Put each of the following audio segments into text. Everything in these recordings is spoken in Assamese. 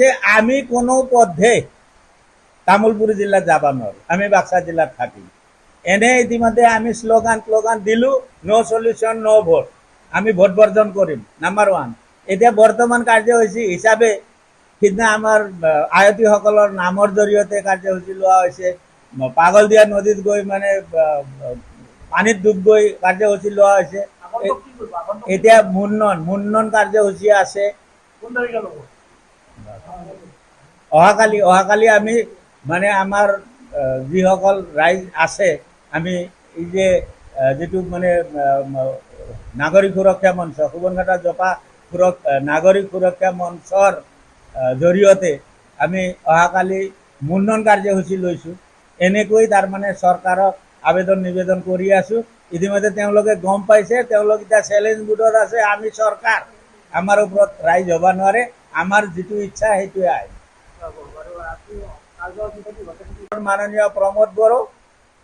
যে আমি কোনো পথে তামুলপুৰ জেলাত যাব নোৱাৰো, আমি বাক্সা জেলাত থাকি এনে ইতিমধ্যে আমি স্লোগান দিলো, নো সলিউশন নো ভোট, আমি ভোট বর্জন করিম নাম্বার 1। এতিয়া বর্তমান কার্যসূচী হিসাবে সিদিনা আমাৰ আয়তীসকলৰ নামৰ জৰিয়তে কাৰ্যসূচী লোৱা হৈছে। পাগলদিয়া নদীত গৈ মানে পানীত ডুব গৈ কাৰ্যসূচী লোৱা হৈছে। এতিয়া মুন্নন কাৰ্যসূচী আছে। অহাকালি আমি মানে আমাৰ যিসকল ৰাইজ আছে, আমি এই যে যিটো মানে নাগৰিক সুৰক্ষা মঞ্চ, সুবনঘাটা জপা নাগৰিক সুৰক্ষা মঞ্চৰ জৰিয়তে আমি অহাকালি মুন্নন কাৰ্যসূচী লৈছোঁ। এনেকৈ তাৰমানে চৰকাৰক আবেদন নিবেদন কৰি আছোঁ। ইতিমধ্যে তেওঁলোকে গম পাইছে, তেওঁলোক এতিয়া চেলেঞ্জ মুডত আছে। আমি চৰকাৰ, আমাৰ ওপৰত ৰাইজ হ'ব নোৱাৰে, আমাৰ যিটো ইচ্ছা সেইটোৱে আহিব। মাননীয় প্ৰমোদ বড়ো,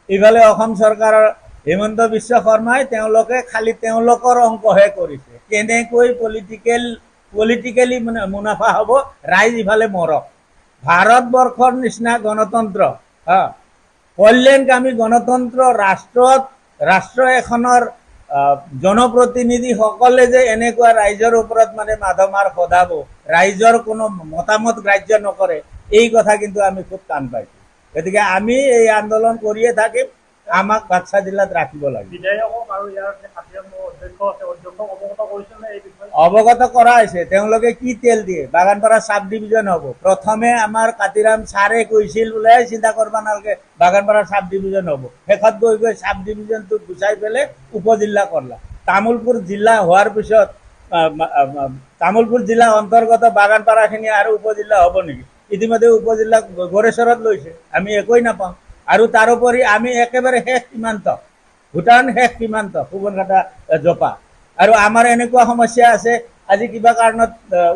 ইফালে অসম চৰকাৰৰ হিমন্ত বিশ্ব শৰ্মাই তেওঁলোকে খালি তেওঁলোকৰ অংকহে কৰিছে। কেনেকৈ পলিটিকেলি মানে মুনাফা হ'ব, ৰাইজ ইফালে মৰক। ভাৰতবৰ্ষৰ নিচিনা গণতন্ত্ৰ, কল্যাণকামী গণতন্ত্ৰ ৰাষ্ট্ৰ এখনৰ জনপ্ৰতিনিধিসকলে যে এনেকুৱা ৰাইজৰ ওপৰত মানে মাধমাৰ সদাব, ৰাইজৰ কোনো মতামত গ্ৰাহ্য নকৰে, এই কথা কিন্তু আমি খুব টান পাইছোঁ। গতিকে আমি এই আন্দোলন কৰিয়ে থাকিম, আমাক বাক্সা জিলাত ৰাখিব লাগিব। অৱগত কৰা হৈছে। তেওঁলোকে কি তেল দিয়ে, বাগানপাৰা সাব ডিভিজন হ'ব। প্ৰথমে আমাৰ কাতিৰাম ছাৰে কৈছিল বোলে চিন্তা কৰিব নালাগে, বাগানপাৰা সাব ডিভিজন হ'ব। শেষত গৈ সাব ডিভিজনটো গুচাই পেলাই উপজিল্লা কৰলা। তামুলপুৰ জিলা হোৱাৰ পিছত তামুলপুৰ জিলা অন্তৰ্গত বাগানপাৰাখিনি আৰু উপজিল্লা হ'ব নেকি? ইতিমধ্যে উপজিল্লা গড়েশ্বৰত লৈছে, আমি একোৱেই নাপাওঁ। আৰু তাৰোপৰি আমি একেবাৰে শেষ সীমান্ত, ভূটান শেষ সীমান্ত সুবনঘাটা জপা। আৰু আমাৰ এনেকুৱা সমস্যা আছে, আজি কিবা কাৰণত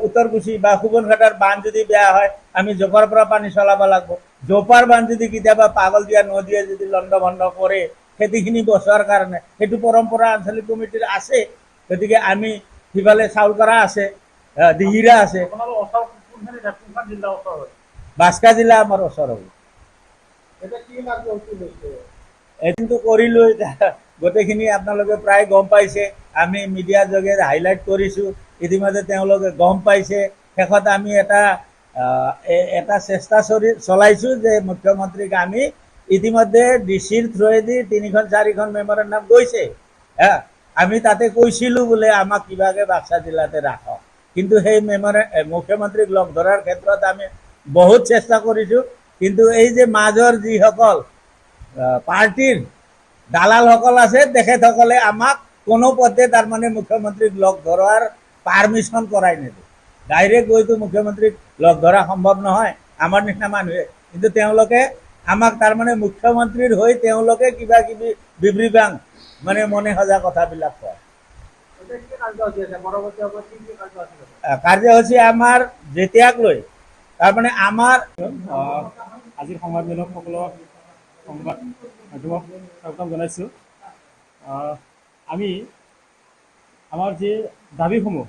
উত্তৰকুছি বা সুবনঘাটাৰ বান্ধ যদি বেয়া হয়, আমি জপাৰ পৰা পানী চলাব লাগিব। জপাৰ বান্ধ যদি কেতিয়াবা পাগলদিয়া নদীয়ে যদি লণ্ডভণ্ড কৰে খেতিখিনি বচোৱাৰ কাৰণে, সেইটো পৰম্পৰা আঞ্চলিক কমিটিৰ আছে। গতিকে আমি সিফালে চাউলপাৰা আছে, দিহিৰা আছে। বাক্সা জিলা আমাৰ ওচৰ হ'ব। এদিনটো কৰিলো, গোটেইখিনি আপোনালোকে প্ৰায় গম পাইছে। আমি মিডিয়াৰ যোগে হাইলাইট কৰিছোঁ, ইতিমধ্যে তেওঁলোকে গম পাইছে। শেষত আমি এটা চেষ্টা চলাইছোঁ যে মুখ্যমন্ত্ৰীক আমি ইতিমধ্যে ডিচিৰ থ্ৰুৱেদি 3-4খন মেমৰেণ্ডাম গৈছে। আমি তাতে কৈছিলোঁ বোলে আমাক কিবাকে বাক্সা জিলাতে ৰাখক, কিন্তু সেই মুখ্যমন্ত্ৰীক লগ ধৰাৰ ক্ষেত্ৰত আমি বহুত চেষ্টা কৰিছোঁ। কিন্তু এই যে মাজৰ যিসকল পাৰ্টিৰ দালালসকল আছে, তেখেতসকলে আমাক কোনো পথে তাৰমানে মুখ্যমন্ত্ৰীক লগ ধৰাৰ পাৰ্মিশ্যন কৰাই নিদিয়ে। ডাইৰেক্ট গৈতো মুখ্যমন্ত্ৰীক লগ ধৰা সম্ভৱ নহয় আমাৰ নিচিনা মানুহে, কিন্তু তেওঁলোকে আমাক তাৰমানে মুখ্যমন্ত্ৰীৰ হৈ তেওঁলোকে কিবা কিবি বিবৃবাং মানে মনে সজা কথাবিলাক কয়। কাৰ্যসূচী আমাৰ যেতিয়াক লৈ তাৰমানে আমাৰ আজিৰ সংবাদমেলসকলক সংবাদ মাধ্যমক স্বাগতম জনাইছোঁ। আমি আমাৰ যি দাবীসমূহ,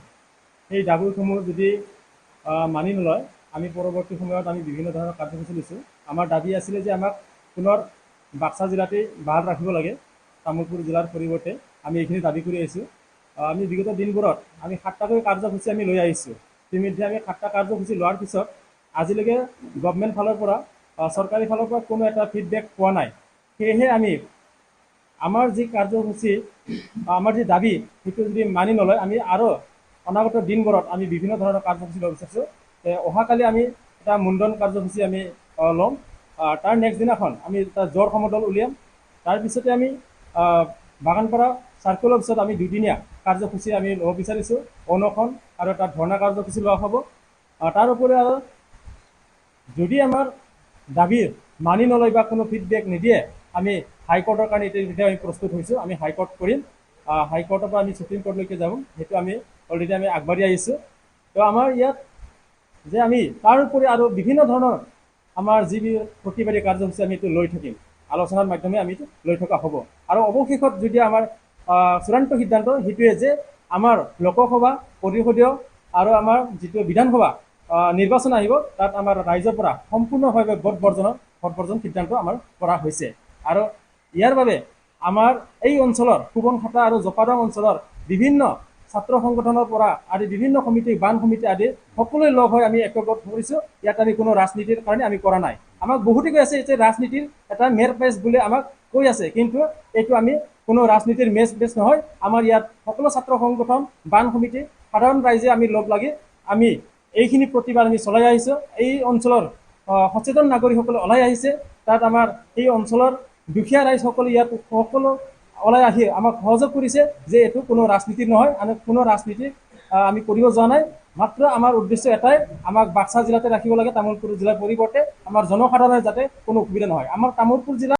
সেই দাবীসমূহ যদি মানি নলয়, আমি পৰৱৰ্তী সময়ত আমি বিভিন্ন ধৰণৰ কাৰ্যসূচী লৈছোঁ। আমাৰ দাবী আছিলে যে আমাক পুনৰ বাক্সা জিলাতেই বাহাল ৰাখিব লাগে, তামুলপুৰ জিলাৰ পৰিৱৰ্তে। আমি এইখিনি দাবী কৰি আহিছোঁ। আমি বিগত দিনবোৰত আমি 7টাকৈ কাৰ্যসূচী আমি লৈ আহিছোঁ। ইতিমধ্যে আমি 7টা কাৰ্যসূচী লোৱাৰ পিছত আজিলৈকে গভৰ্ণমেণ্ট ফালৰ পৰা, চৰকাৰী ফালৰ পৰা কোনো এটা ফিডবেক পোৱা নাই। সেয়েহে আমি আমাৰ যি কাৰ্যসূচী, আমাৰ যি দাবী, সেইটো যদি মানি নলয়, আমি আৰু অনাগত দিনবোৰত আমি বিভিন্ন ধৰণৰ কাৰ্যসূচী ল'ব বিচাৰিছোঁ। অহাকালি আমি এটা মুণ্ডন কাৰ্যসূচী আমি ল'ম। তাৰ নেক্সট দিনাখন আমি এটা জ্বৰ সমদল উলিয়াম। তাৰপিছতে আমি বাগানপাৰা চাৰ্কুল অফিচত আমি 2দিনীয়া কাৰ্যসূচী আমি ল'ব বিচাৰিছোঁ। অনশন আৰু এটা ধৰ্ণা কাৰ্যসূচী লোৱা হ'ব। তাৰোপৰি আৰু যদি আমাৰ দাবী মানি নলয় বা কোনো ফিডবেক নিদিয়ে, আমি হাইকোৰ্টৰ কাৰণে এতিয়া আমি প্ৰস্তুত হৈছোঁ। আমি হাইকোৰ্ট কৰিম, হাইকোৰ্টৰ পৰা আমি সুপ্ৰিম কোৰ্টলৈকে যাম, সেইটো আমি অলৰেডি আমি আগবাঢ়ি আহিছোঁ। তো আমাৰ ইয়াত যে আমি তাৰোপৰি আৰু বিভিন্ন ধৰণৰ আমাৰ যি প্ৰতিবাদী কাৰ্যসূচী আমি এইটো লৈ থাকিম, আলোচনাৰ মাধ্যমে আমি লৈ থকা হ'ব। আৰু অৱশেষত যদি আমাৰ চূড়ান্ত সিদ্ধান্ত সেইটোৱে যে আমাৰ লোকসভা, পৰিষদীয় আৰু আমাৰ যিটো বিধানসভা, নিৰ্বাচন আহিব তাত আমাৰ ৰাইজৰ পৰা সম্পূৰ্ণভাৱে ভোট বৰ্জন সিদ্ধান্ত আমাৰ কৰা হৈছে। আৰু ইয়াৰ বাবে আমাৰ এই অঞ্চলৰ সুবনখাটা আৰু জপাদং অঞ্চলৰ বিভিন্ন ছাত্ৰ সংগঠনৰ পৰা আদি বিভিন্ন সমিতি, বান সমিতি আদি সকলোৱে লগ হৈ আমি একগোট কৰিছোঁ। ইয়াত আমি কোনো ৰাজনীতিৰ কাৰণে আমি কৰা নাই। আমাক বহুতে কৈ আছে যে ৰাজনীতিৰ এটা মেৰ পেজ বুলি আমাক কৈ আছে, কিন্তু এইটো আমি কোনো ৰাজনীতিৰ মেজ পেজ নহয়। আমাৰ ইয়াত সকলো ছাত্ৰ সংগঠন, বান সমিতি, সাধাৰণ ৰাইজে আমি লগ লাগি আমি এইখিনি প্ৰতিবাদ আমি চলাই আহিছোঁ। এই অঞ্চলৰ সচেতন নাগৰিকসকলে ওলাই আহিছে। তাত আমাৰ এই অঞ্চলৰ দুখীয়া ৰাইজসকলে ইয়াত সকলো ওলাই আহি আমাক সহযোগ কৰিছে যে এইটো কোনো ৰাজনীতি নহয়, আমি কোনো ৰাজনীতি আমি কৰিব যোৱা নাই। মাত্ৰ আমাৰ উদ্দেশ্য এটাই, আমাক বাক্সা জিলাতে ৰাখিব লাগে, তামোলপুৰ জিলাৰ পৰিৱৰ্তে আমাৰ জনসাধাৰণৰ যাতে কোনো অসুবিধা নহয়। আমাৰ তামোলপুৰ জিলা